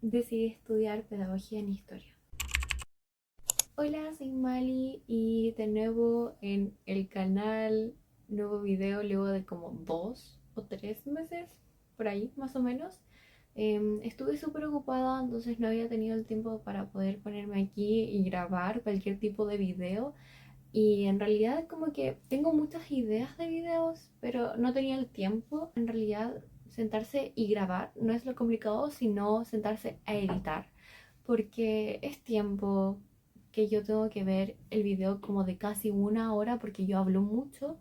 Decidí estudiar pedagogía en historia. Hola, soy Mali y de nuevo en el canal, nuevo video luego de como 2 o 3 meses, por ahí más o menos. Estuve súper ocupada, entonces no había tenido el tiempo para poder ponerme aquí y grabar cualquier tipo de video. Y en realidad como que tengo muchas ideas de videos, pero no tenía el tiempo. En realidad sentarse y grabar no es lo complicado, sino sentarse a editar. Porque es tiempo que yo tengo que ver el video como de casi 1 hora porque yo hablo mucho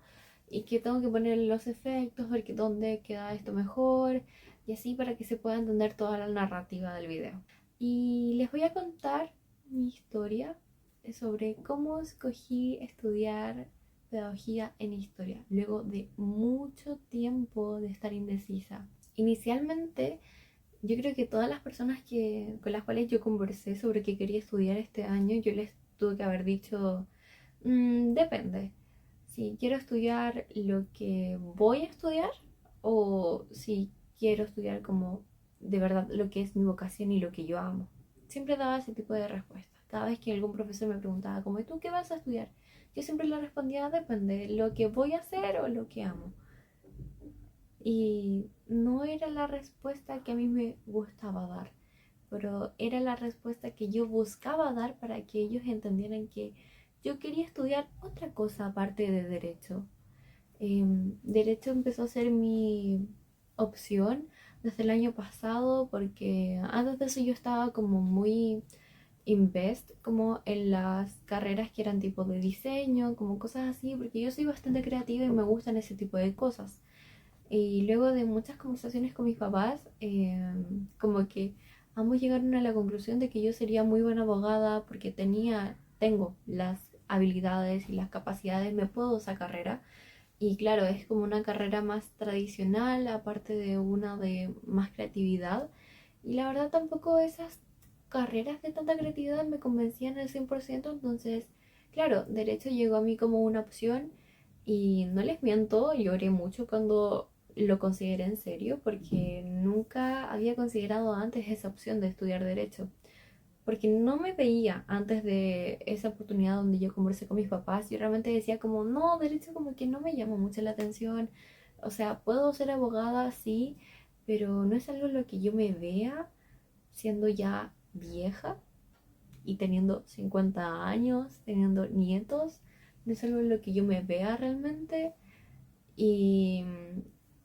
y que tengo que poner los efectos, ver dónde queda esto mejor y así para que se pueda entender toda la narrativa del video. Y les voy a contar mi historia sobre cómo escogí estudiar pedagogía en historia, luego de mucho tiempo de estar indecisa. Inicialmente, yo creo que todas las personas con las cuales yo conversé sobre qué quería estudiar este año, yo les tuve que haber dicho, depende, si quiero estudiar lo que voy a estudiar o si quiero estudiar como de verdad lo que es mi vocación y lo que yo amo. Siempre daba ese tipo de respuesta. Cada vez que algún profesor me preguntaba como, ¿y tú qué vas a estudiar? Yo siempre le respondía, depende, lo que voy a hacer o lo que amo. Y no era la respuesta que a mí me gustaba dar, pero era la respuesta que yo buscaba dar para que ellos entendieran que yo quería estudiar otra cosa aparte de derecho. Derecho empezó a ser mi opción desde el año pasado porque antes de eso yo estaba como muy invest como en las carreras que eran tipo de diseño, como cosas así, porque yo soy bastante creativa y me gustan ese tipo de cosas. Y luego de muchas conversaciones con mis papás, como que ambos llegaron a la conclusión de que yo sería muy buena abogada porque tengo las habilidades y las capacidades, me puedo esa carrera. Y claro, es como una carrera más tradicional, aparte de una de más creatividad. Y la verdad tampoco esas carreras de tanta creatividad me convencían al 100%. Entonces, claro, derecho llegó a mí como una opción y no les miento, lloré mucho cuando lo consideré en serio porque nunca había considerado antes esa opción de estudiar derecho porque no me veía antes de esa oportunidad donde yo conversé con mis papás. Yo realmente decía como, no, derecho como que no me llama mucho la atención. O sea, puedo ser abogada, sí, pero no es algo en lo que yo me vea siendo ya vieja y teniendo 50 años, teniendo nietos. No es algo en lo que yo me vea realmente. Y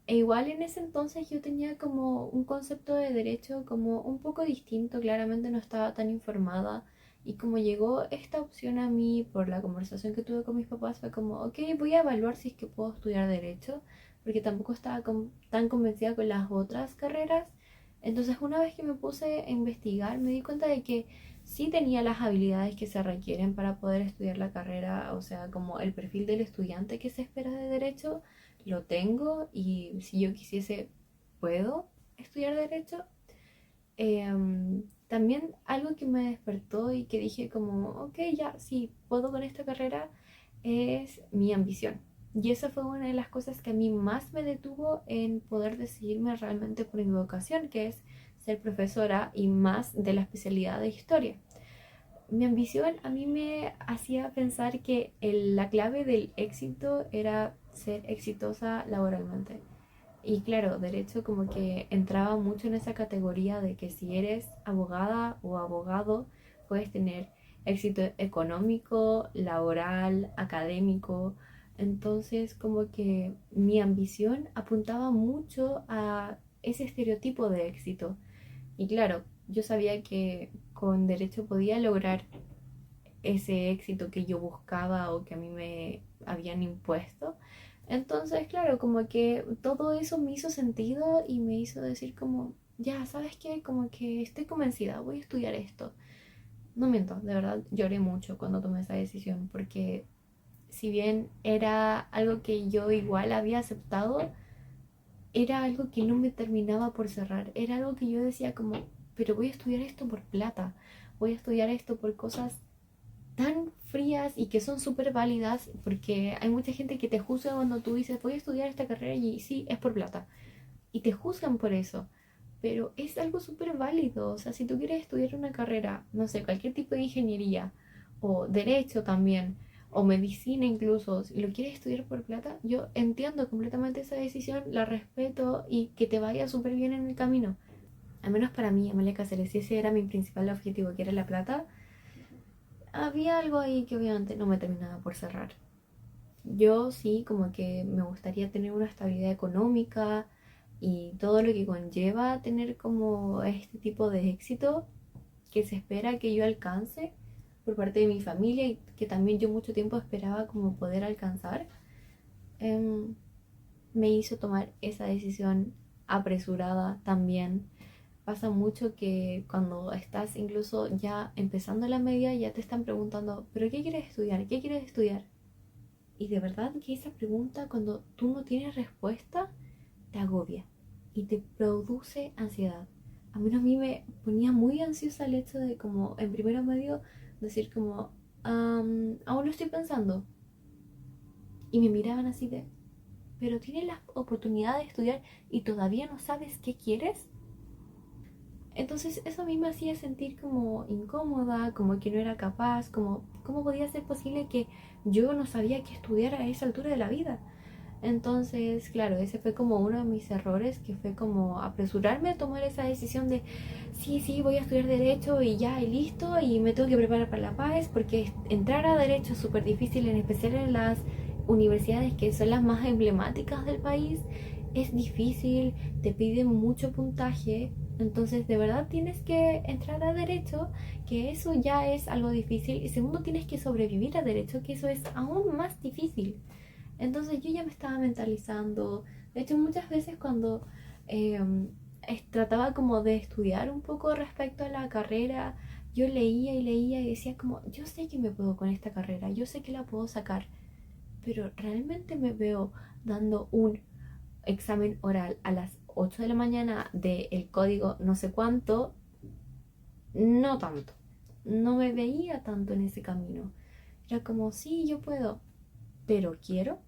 igual en ese entonces yo tenía como un concepto de derecho como un poco distinto, claramente no estaba tan informada y como llegó esta opción a mí por la conversación que tuve con mis papás fue como, ok, voy a evaluar si es que puedo estudiar derecho, porque tampoco estaba tan convencida con las otras carreras. Entonces una vez que me puse a investigar me di cuenta de que sí tenía las habilidades que se requieren para poder estudiar la carrera, o sea, como el perfil del estudiante que se espera de derecho lo tengo y si yo quisiese puedo estudiar derecho. También algo que me despertó y que dije como, ok, ya, sí, puedo con esta carrera es mi ambición. Y esa fue una de las cosas que a mí más me detuvo en poder decidirme realmente por mi vocación, que es ser profesora y más de la especialidad de historia. Mi ambición a mí me hacía pensar que la clave del éxito era ser exitosa laboralmente. Y claro, derecho como que entraba mucho en esa categoría de que si eres abogada o abogado, puedes tener éxito económico, laboral, académico. Entonces como que mi ambición apuntaba mucho a ese estereotipo de éxito. Y claro, yo sabía que con derecho podía lograr ese éxito que yo buscaba o que a mí me habían impuesto. Entonces, claro, como que todo eso me hizo sentido y me hizo decir como, ya, ¿sabes qué? Como que estoy convencida, voy a estudiar esto. No miento, de verdad lloré mucho cuando tomé esa decisión porque si bien era algo que yo igual había aceptado, era algo que no me terminaba por cerrar. Era algo que yo decía como, pero voy a estudiar esto por plata, voy a estudiar esto por cosas tan frías y que son súper válidas, porque hay mucha gente que te juzga cuando tú dices voy a estudiar esta carrera y sí, es por plata, y te juzgan por eso, pero es algo súper válido. O sea, si tú quieres estudiar una carrera, no sé, cualquier tipo de ingeniería, o derecho también, o medicina incluso, si lo quieres estudiar por plata, yo entiendo completamente esa decisión, la respeto y que te vaya súper bien en el camino. Al menos para mí, Amalia Cáceres, si ese era mi principal objetivo, que era la plata, había algo ahí que obviamente no me terminaba por cerrar. Yo sí, como que me gustaría tener una estabilidad económica y todo lo que conlleva tener como este tipo de éxito que se espera que yo alcance por parte de mi familia y que también yo mucho tiempo esperaba como poder alcanzar, em, me hizo tomar esa decisión apresurada también. Pasa mucho que cuando estás incluso ya empezando la media ya te están preguntando, ¿pero qué quieres estudiar? ¿Qué quieres estudiar? Y de verdad que esa pregunta, cuando tú no tienes respuesta, te agobia y te produce ansiedad. A menos a mí me ponía muy ansiosa el hecho de como en primero medio decir como, aún lo estoy pensando. Y me miraban así de, pero tienes la oportunidad de estudiar y todavía no sabes qué quieres. Entonces eso a mí me hacía sentir como incómoda, como que no era capaz, como cómo podía ser posible que yo no sabía qué estudiar a esa altura de la vida. Entonces, claro, ese fue como uno de mis errores, que fue como apresurarme a tomar esa decisión de, sí, sí, voy a estudiar derecho y ya, y listo, y me tengo que preparar para la PAES, porque entrar a derecho es súper difícil, en especial en las universidades que son las más emblemáticas del país, es difícil, te piden mucho puntaje, entonces de verdad tienes que entrar a derecho, que eso ya es algo difícil, y segundo tienes que sobrevivir a derecho, que eso es aún más difícil. Entonces yo ya me estaba mentalizando. De hecho, muchas veces cuando eh, trataba como de estudiar un poco respecto a la carrera, yo leía y leía y decía como, yo sé que me puedo con esta carrera, yo sé que la puedo sacar, pero realmente me veo dando un examen oral a las 8 de la mañana del código no sé cuánto, no tanto. No me veía tanto en ese camino. Era como, sí, yo puedo, pero quiero.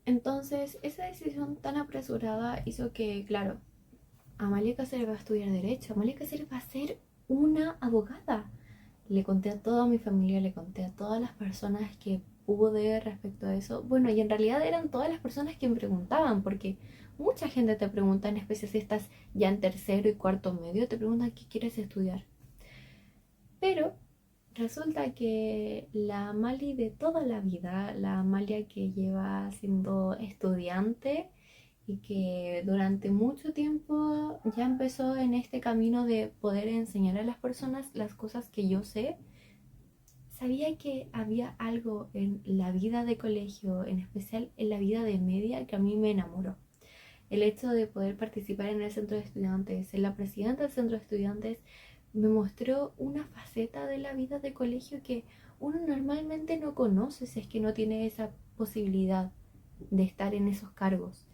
Entonces, esa decisión tan apresurada hizo que, claro, Amalia Cáceres va a estudiar Derecho, Amalia Cáceres va a ser una abogada. Le conté a toda mi familia, le conté a todas las personas que pude respecto a eso. Bueno, y en realidad eran todas las personas que me preguntaban, porque mucha gente te pregunta, en especial si estás ya en tercero y cuarto medio, te preguntan qué quieres estudiar. Pero resulta que la Mali de toda la vida, la Amalia que lleva siendo estudiante y que durante mucho tiempo ya empezó en este camino de poder enseñar a las personas las cosas que yo sé, sabía que había algo en la vida de colegio, en especial en la vida de media, que a mí me enamoró. El hecho de poder participar en el centro de estudiantes, ser la presidenta del centro de estudiantes, me mostró una faceta de la vida de colegio que uno normalmente no conoce si es que no tiene esa posibilidad de estar en esos cargos.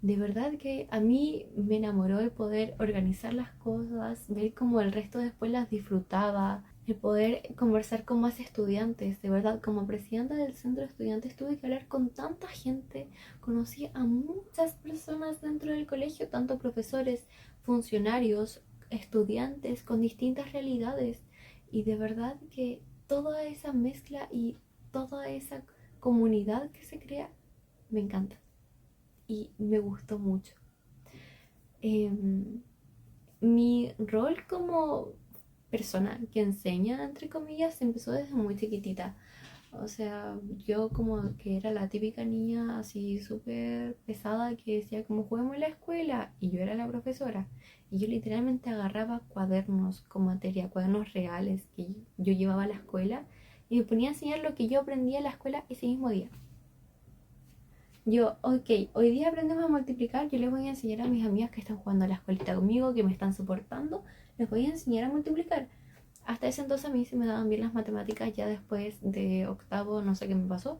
De verdad que a mí me enamoró el poder organizar las cosas, ver cómo el resto después las disfrutaba, el poder conversar con más estudiantes. De verdad, como presidenta del centro de estudiantes tuve que hablar con tanta gente, conocí a muchas personas dentro del colegio, tanto profesores, funcionarios, estudiantes con distintas realidades. Y de verdad que toda esa mezcla y toda esa comunidad que se crea me encanta y me gustó mucho. Em, Mi rol como persona que enseña, entre comillas, empezó desde muy chiquitita. O sea, yo como que era la típica niña así súper pesada que decía como juguemos en la escuela y yo era la profesora. Y yo literalmente agarraba cuadernos con materia, cuadernos reales que yo llevaba a la escuela y me ponía a enseñar lo que yo aprendía en la escuela ese mismo día. Yo, ok, hoy día aprendemos a multiplicar, yo les voy a enseñar a mis amigas que están jugando a la escuelita conmigo, que me están soportando, les voy a enseñar a multiplicar. Hasta ese entonces a mí se me daban bien las matemáticas, ya después de octavo no sé qué me pasó,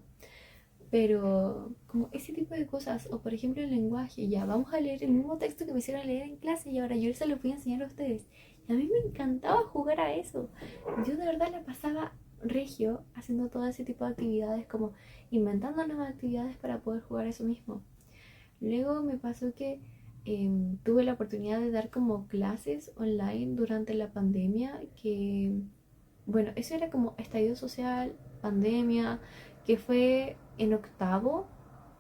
pero como ese tipo de cosas, o por ejemplo el lenguaje, ya vamos a leer el mismo texto que me hicieron leer en clase y ahora yo se lo voy a enseñar a ustedes. Y a mí me encantaba jugar a eso. Yo de verdad la pasaba regio haciendo todo ese tipo de actividades, como inventando nuevas actividades para poder jugar eso mismo. Luego me pasó que tuve la oportunidad de dar como clases online durante la pandemia, que bueno, eso era como estallido social, pandemia, que fue en octavo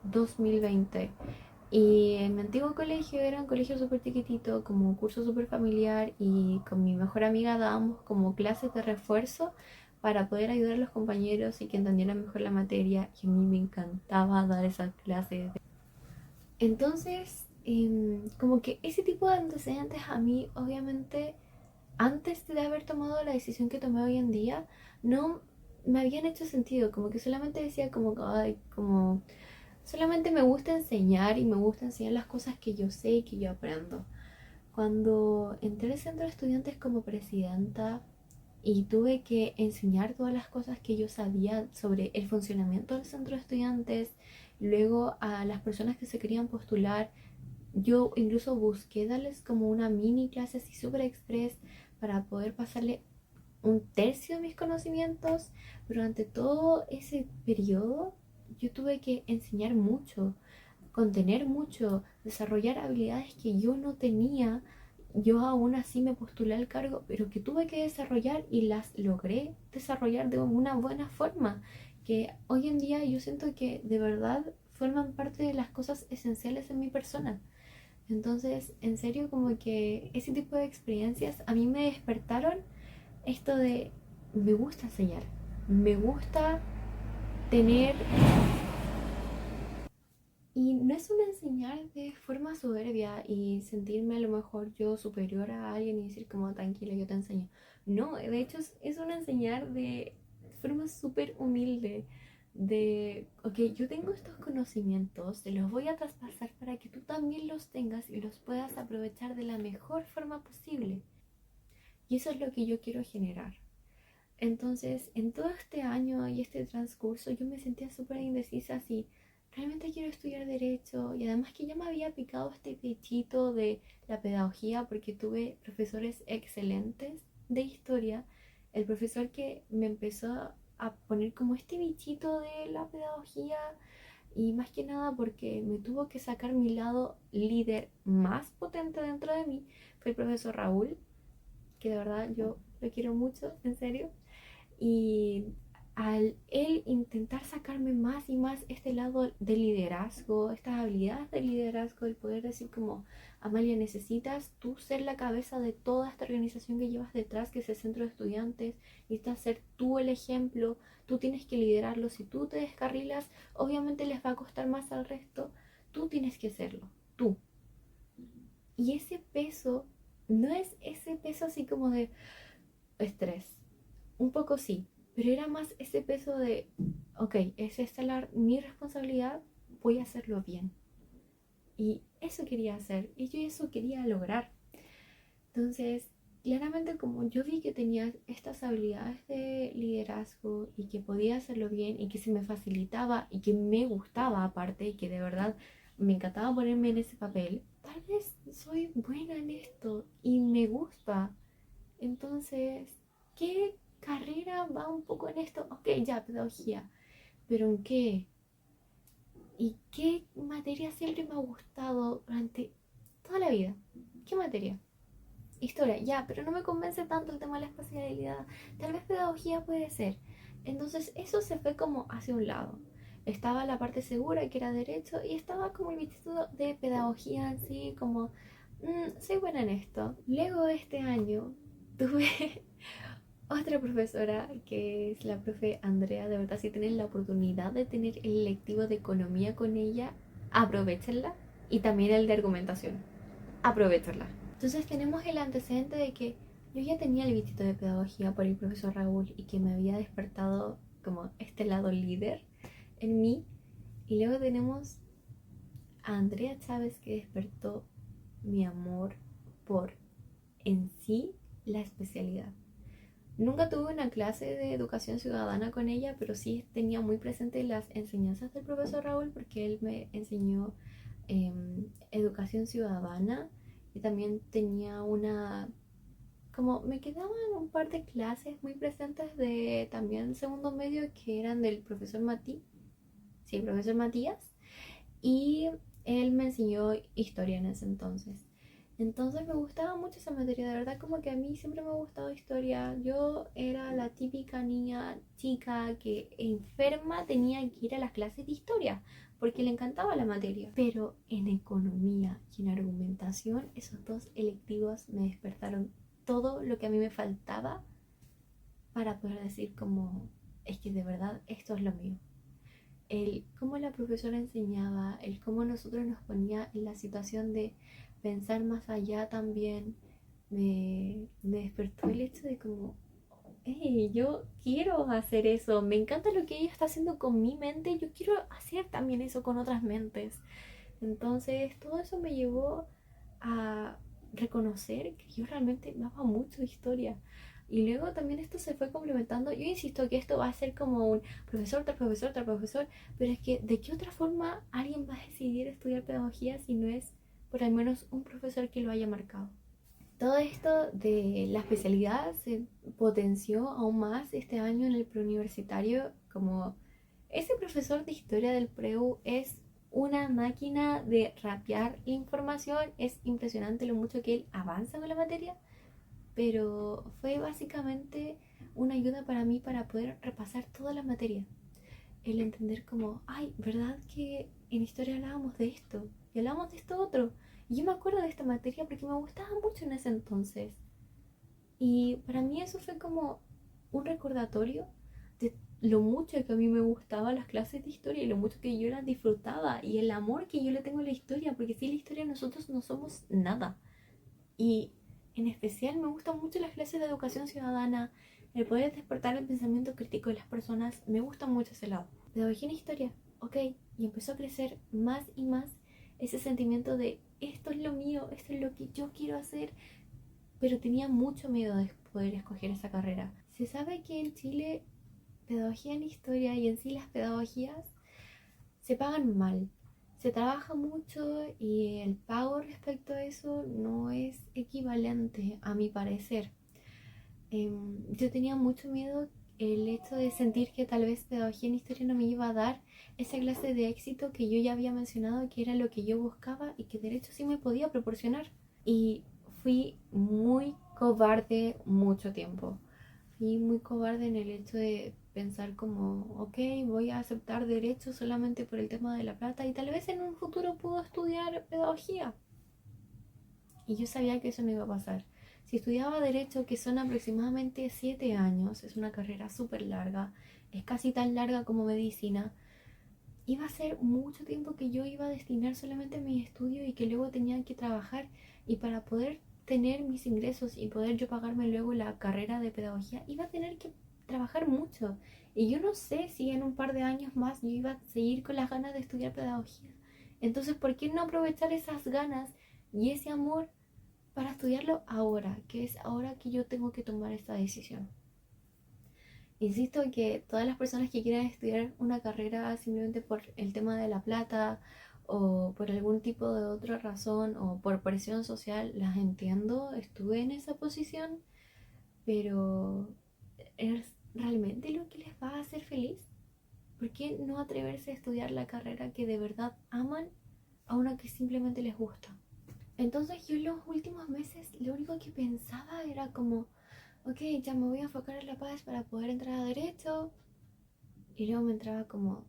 2020. Y en mi antiguo colegio era un colegio súper chiquitito, como un curso súper familiar, y con mi mejor amiga dábamos como clases de refuerzo para poder ayudar a los compañeros y que entendieran mejor la materia. Y a mí me encantaba dar esas clases. Entonces, como que ese tipo de antecedentes a mí, obviamente, antes de haber tomado la decisión que tomé hoy en día, no me habían hecho sentido. Como que solamente decía como, ay, como solamente me gusta enseñar y me gusta enseñar las cosas que yo sé y que yo aprendo. Cuando entré al centro de estudiantes como presidenta y tuve que enseñar todas las cosas que yo sabía sobre el funcionamiento del centro de estudiantes, luego a las personas que se querían postular, yo incluso busqué darles como una mini clase así súper express para poder pasarle un tercio de mis conocimientos. Durante todo ese periodo yo tuve que enseñar mucho, contener mucho, desarrollar habilidades que yo no tenía. Yo aún así me postulé al cargo, pero que tuve que desarrollar y las logré desarrollar de una buena forma, que hoy en día yo siento que de verdad forman parte de las cosas esenciales en mi persona. Entonces, en serio, como que ese tipo de experiencias a mí me despertaron esto de me gusta enseñar, me gusta tener. Y no es un enseñar de forma soberbia y sentirme a lo mejor yo superior a alguien y decir como tranquilo, yo te enseño. No, de hecho es un enseñar de forma súper humilde. De, ok, yo tengo estos conocimientos, te los voy a traspasar para que tú también los tengas y los puedas aprovechar de la mejor forma posible. Y eso es lo que yo quiero generar. Entonces, en todo este año y este transcurso, yo me sentía súper indecisa si realmente quiero estudiar derecho, y además que ya me había picado este bichito de la pedagogía porque tuve profesores excelentes de historia. El profesor que me empezó a poner como este bichito de la pedagogía, y más que nada porque me tuvo que sacar mi lado líder más potente dentro de mí, fue el profesor Raúl, que de verdad yo lo quiero mucho, en serio. Y al él intentar sacarme más y más este lado de liderazgo, estas habilidades de liderazgo, el poder decir como, Amalia, necesitas tú ser la cabeza de toda esta organización que llevas detrás, que es el centro de estudiantes, necesitas ser tú el ejemplo, tú tienes que liderarlo, si tú te descarrilas, obviamente les va a costar más al resto, tú tienes que serlo, tú. Y ese peso no es ese peso así como de estrés, un poco sí, pero era más ese peso de, ok, es esta mi responsabilidad, voy a hacerlo bien. Y eso quería hacer, y yo eso quería lograr. Entonces, claramente como yo vi que tenía estas habilidades de liderazgo y que podía hacerlo bien y que se me facilitaba y que me gustaba aparte y que de verdad me encantaba ponerme en ese papel, tal vez soy buena en esto y me gusta. Entonces, ¿qué carrera va un poco en esto? Ok, ya, pedagogía, pero ¿en qué? ¿Y qué materia siempre me ha gustado durante toda la vida? ¿Qué materia? Historia, ya, pero no me convence tanto el tema de la espacialidad. Tal vez pedagogía puede ser. Entonces, eso se fue como hacia un lado. Estaba la parte segura, que era derecho, y estaba como el bichito de pedagogía en sí, como, soy buena en esto. Luego este año tuve otra profesora que es la profe Andrea. De verdad, si tienen la oportunidad de tener el lectivo de economía con ella, aprovechenla. Y también el de argumentación, aprovechenla. Entonces tenemos el antecedente de que yo ya tenía el bichito de pedagogía por el profesor Raúl y que me había despertado como este lado líder en mí. Y luego tenemos a Andrea Chávez, que despertó mi amor por en sí la especialidad. Nunca tuve una clase de educación ciudadana con ella, pero sí tenía muy presente las enseñanzas del profesor Raúl porque él me enseñó educación ciudadana, y también tenía una, como me quedaban un par de clases muy presentes de también segundo medio que eran del profesor Mati, sí, el profesor Matías. Y él me enseñó historia en ese entonces. Entonces me gustaba mucho esa materia, de verdad como que a mí siempre me ha gustado historia. Yo era la típica niña chica que enferma tenía que ir a las clases de historia porque le encantaba la materia. Pero en economía y en argumentación, esos dos electivos me despertaron todo lo que a mí me faltaba para poder decir como, es que de verdad esto es lo mío. El cómo la profesora enseñaba, el cómo nosotros nos ponía en la situación de pensar más allá también, me despertó el hecho de como, hey, yo quiero hacer eso, me encanta lo que ella está haciendo con mi mente, yo quiero hacer también eso con otras mentes. Entonces, todo eso me llevó a reconocer que yo realmente amaba mucho historia. Y luego también esto se fue complementando. Yo insisto que esto va a ser como un profesor tras profesor tras profesor, pero es que ¿de qué otra forma alguien va a decidir estudiar pedagogía si no es por al menos un profesor que lo haya marcado? Todo esto de la especialidad se potenció aún más este año en el preuniversitario, como ese profesor de historia del preu es una máquina de rapear información, es impresionante lo mucho que él avanza con la materia, pero fue básicamente una ayuda para mí para poder repasar toda la materia, el entender como, ay, ¿verdad que en historia hablábamos de esto? Y hablábamos de esto otro. Y yo me acuerdo de esta materia porque me gustaba mucho en ese entonces. Y para mí eso fue como un recordatorio de lo mucho que a mí me gustaban las clases de historia y lo mucho que yo las disfrutaba y el amor que yo le tengo a la historia, porque sin la historia nosotros no somos nada. Y en especial me gustan mucho las clases de educación ciudadana, el poder despertar el pensamiento crítico de las personas, me gusta mucho ese lado. Pedagogía en historia, ok, y empezó a crecer más y más ese sentimiento de esto es lo mío, esto es lo que yo quiero hacer, pero tenía mucho miedo de poder escoger esa carrera. Se sabe que en Chile pedagogía en historia y en sí las pedagogías se pagan mal. Se trabaja mucho y el pago respecto a eso no es equivalente a mi parecer. Yo tenía mucho miedo el hecho de sentir que tal vez pedagogía en historia no me iba a dar esa clase de éxito que yo ya había mencionado que era lo que yo buscaba y que derecho sí me podía proporcionar. Y fui muy cobarde mucho tiempo. Fui muy cobarde en el hecho de pensar como, ok, voy a aceptar derecho solamente por el tema de la plata y tal vez en un futuro puedo estudiar pedagogía. Y yo sabía que eso no iba a pasar. Si estudiaba derecho, que son aproximadamente 7 años, es una carrera súper larga, es casi tan larga como medicina, iba a ser mucho tiempo que yo iba a destinar solamente a mi estudio y que luego tenía que trabajar y para poder tener mis ingresos y poder yo pagarme luego la carrera de pedagogía, iba a tener que trabajar mucho. Y yo no sé si en un par de años más yo iba a seguir con las ganas de estudiar pedagogía. Entonces, ¿por qué no aprovechar esas ganas y ese amor para estudiarlo ahora? Que es ahora que yo tengo que tomar esta decisión. Insisto en que todas las personas que quieran estudiar una carrera simplemente por el tema de la plata o por algún tipo de otra razón o por presión social, las entiendo, estuve en esa posición, pero ¿es realmente lo que les va a hacer feliz? ¿Por qué no atreverse a estudiar la carrera que de verdad aman a una que simplemente les gusta? Entonces yo en los últimos meses lo único que pensaba era como, ok, ya me voy a enfocar en la paz para poder entrar a derecho. Y luego me entraba como,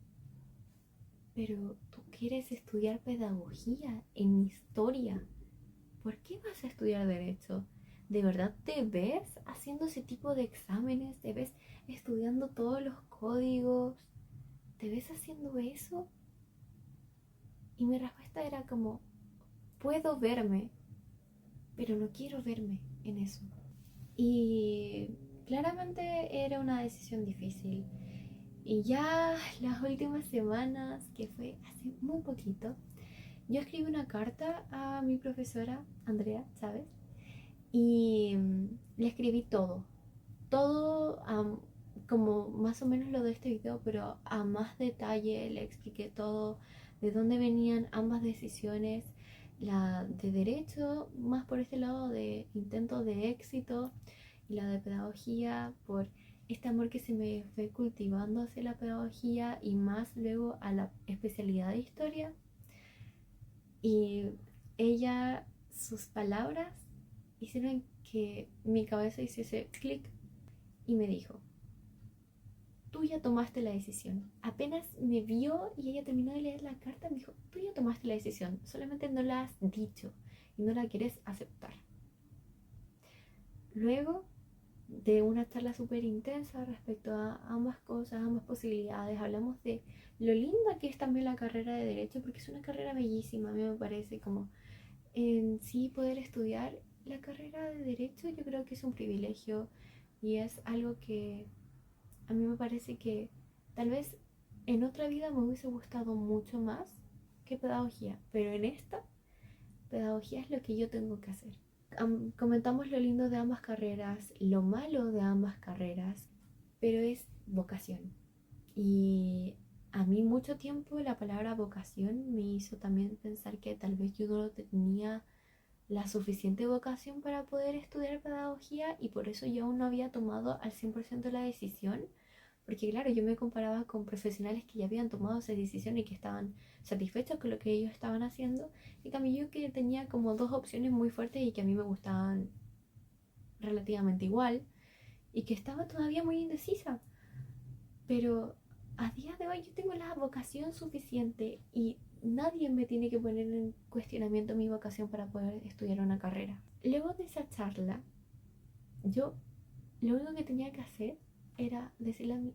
pero tú quieres estudiar pedagogía en historia. ¿Por qué vas a estudiar derecho? ¿De verdad te ves haciendo ese tipo de exámenes? ¿Te ves estudiando todos los códigos? ¿Te ves haciendo eso? Y mi respuesta era como, puedo verme, pero no quiero verme en eso. Y claramente era una decisión difícil. Y ya las últimas semanas, que fue hace muy poquito, yo escribí una carta a mi profesora, Andrea, ¿sabes? Y le escribí todo, todo como más o menos lo de este video, pero a más detalle le expliqué todo, de dónde venían ambas decisiones, la de derecho, más por este lado de intento de éxito, y la de pedagogía, por este amor que se me fue cultivando hacia la pedagogía y más luego a la especialidad de historia. Y sus palabras hicieron que mi cabeza hiciese clic y me dijo, tú ya tomaste la decisión. Apenas me vio y ella terminó de leer la carta, me dijo, tú ya tomaste la decisión, solamente no la has dicho y no la quieres aceptar. Luego de una charla súper intensa respecto a ambas cosas, ambas posibilidades, hablamos de lo linda que es también la carrera de Derecho, porque es una carrera bellísima, a mí me parece como en sí poder estudiar la carrera de Derecho, yo creo que es un privilegio y es algo que a mí me parece que tal vez en otra vida me hubiese gustado mucho más que pedagogía, pero en esta, pedagogía es lo que yo tengo que hacer. Comentamos lo lindo de ambas carreras, lo malo de ambas carreras, pero es vocación. Y a mí mucho tiempo la palabra vocación me hizo también pensar que tal vez yo no tenía la suficiente vocación para poder estudiar pedagogía y por eso yo aún no había tomado al 100% la decisión, porque claro, yo me comparaba con profesionales que ya habían tomado esa decisión y que estaban satisfechos con lo que ellos estaban haciendo. En cambio yo que tenía como dos opciones muy fuertes y que a mí me gustaban relativamente igual y que estaba todavía muy indecisa. Pero a día de hoy yo tengo la vocación suficiente y nadie me tiene que poner en cuestionamiento mi vocación para poder estudiar una carrera. Luego de esa charla, yo lo único que tenía que hacer era decirle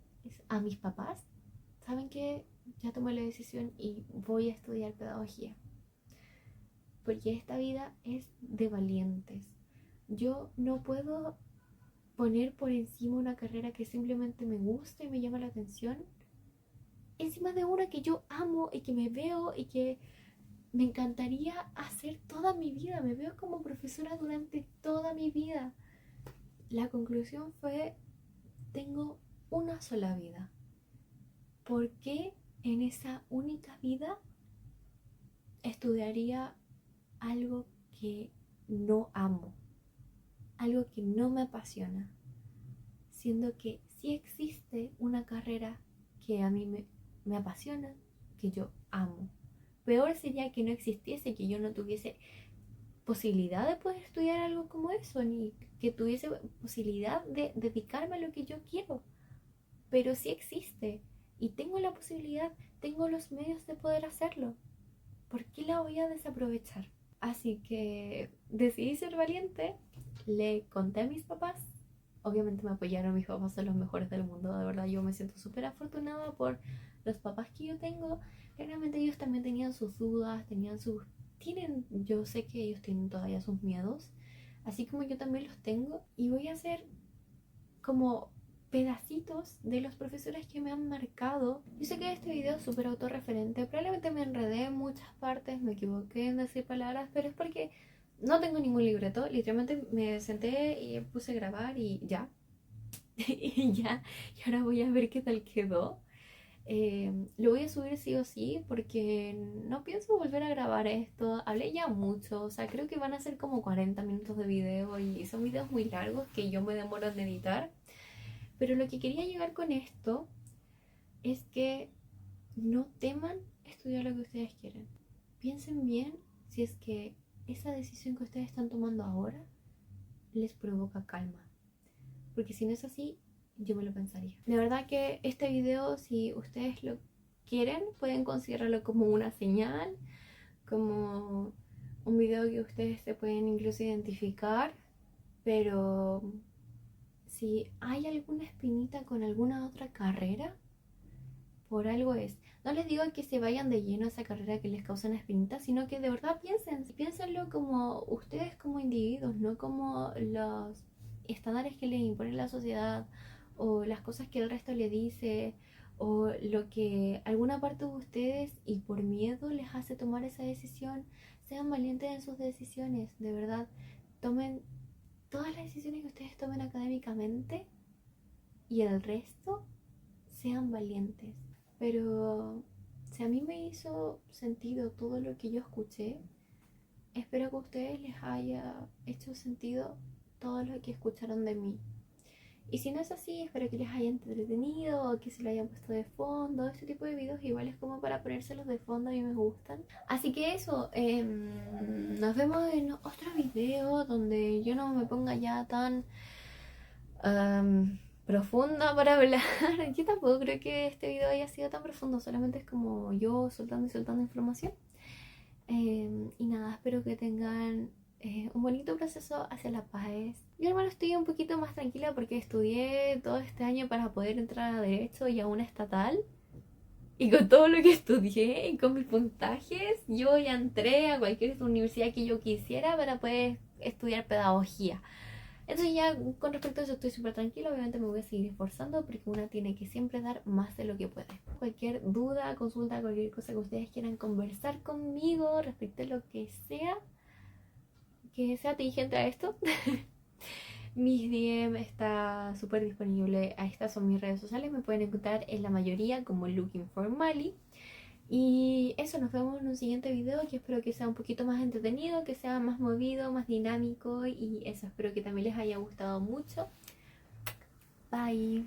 a mis papás, ¿saben qué? Ya tomé la decisión y voy a estudiar pedagogía. Porque esta vida es de valientes. Yo no puedo poner por encima una carrera que simplemente me gusta y me llama la atención, encima de una que yo amo y que me veo y que me encantaría hacer toda mi vida. Me veo como profesora durante toda mi vida. La conclusión fue, tengo una sola vida. ¿Por qué en esa única vida estudiaría algo que no amo? Algo que no me apasiona. Siendo que sí existe una carrera que a mí me apasiona, que yo amo. Peor sería que no existiese, que yo no tuviese posibilidad de poder estudiar algo como eso, ni que tuviese posibilidad de dedicarme a lo que yo quiero. Pero sí existe y tengo la posibilidad, tengo los medios de poder hacerlo. ¿Por qué la voy a desaprovechar? Así que decidí ser valiente, le conté a mis papás. Obviamente me apoyaron, mis papás son los mejores del mundo, de verdad yo me siento súper afortunada por los papás que yo tengo. Claramente ellos también tenían sus dudas, yo sé que ellos tienen todavía sus miedos, así como yo también los tengo y voy a hacer como pedacitos de los profesores que me han marcado. Yo sé que este video es súper autorreferente, probablemente me enredé en muchas partes, me equivoqué en decir palabras, pero es porque no tengo ningún libreto, literalmente me senté y puse a grabar y ya. Y ya, y ahora voy a ver qué tal quedó. Lo voy a subir sí o sí porque no pienso volver a grabar esto. Hablé ya mucho, o sea, creo que van a ser como 40 minutos de video y son videos muy largos que yo me demoro en editar. Pero lo que quería llegar con esto es que no teman estudiar lo que ustedes quieren. Piensen bien si es que esa decisión que ustedes están tomando ahora les provoca calma. Porque si no es así, yo me lo pensaría. La verdad que este video, si ustedes lo quieren, pueden considerarlo como una señal, como un video que ustedes se pueden incluso identificar, pero si hay alguna espinita con alguna otra carrera, por algo es. No les digo que se vayan de lleno a esa carrera que les causa una espinita, sino que de verdad piénsenlo como ustedes como individuos, no como los estándares que les impone la sociedad o las cosas que el resto le dice o lo que alguna parte de ustedes y por miedo les hace tomar esa decisión. Sean valientes en sus decisiones, de verdad. Tomen todas las decisiones que ustedes tomen académicamente y el resto sean valientes. Pero si a mí me hizo sentido todo lo que yo escuché, espero que a ustedes les haya hecho sentido todo lo que escucharon de mí. Y si no es así, espero que les haya entretenido o que se lo hayan puesto de fondo. Este tipo de videos igual es como para ponérselos de fondo, a mí me gustan. Así que eso, nos vemos en otro video donde yo no me ponga ya tan profunda para hablar. Yo tampoco creo que este video haya sido tan profundo, solamente es como yo soltando y soltando información. Y nada, espero que tengan un bonito proceso hacia la paz. Yo hermano estoy un poquito más tranquila porque estudié todo este año para poder entrar a Derecho y a una estatal. Y con todo lo que estudié y con mis puntajes, yo ya entré a cualquier universidad que yo quisiera para poder estudiar pedagogía. Entonces ya con respecto a eso estoy súper tranquila, obviamente me voy a seguir esforzando porque una tiene que siempre dar más de lo que puede. Cualquier duda, consulta, cualquier cosa que ustedes quieran conversar conmigo respecto a lo que sea tangente a esto, mis DM está súper disponible. Estas son mis redes sociales, me pueden encontrar en la mayoría como Looking for Mali. Y eso, nos vemos en un siguiente video que espero que sea un poquito más entretenido, que sea más movido, más dinámico y eso, espero que también les haya gustado mucho. Bye.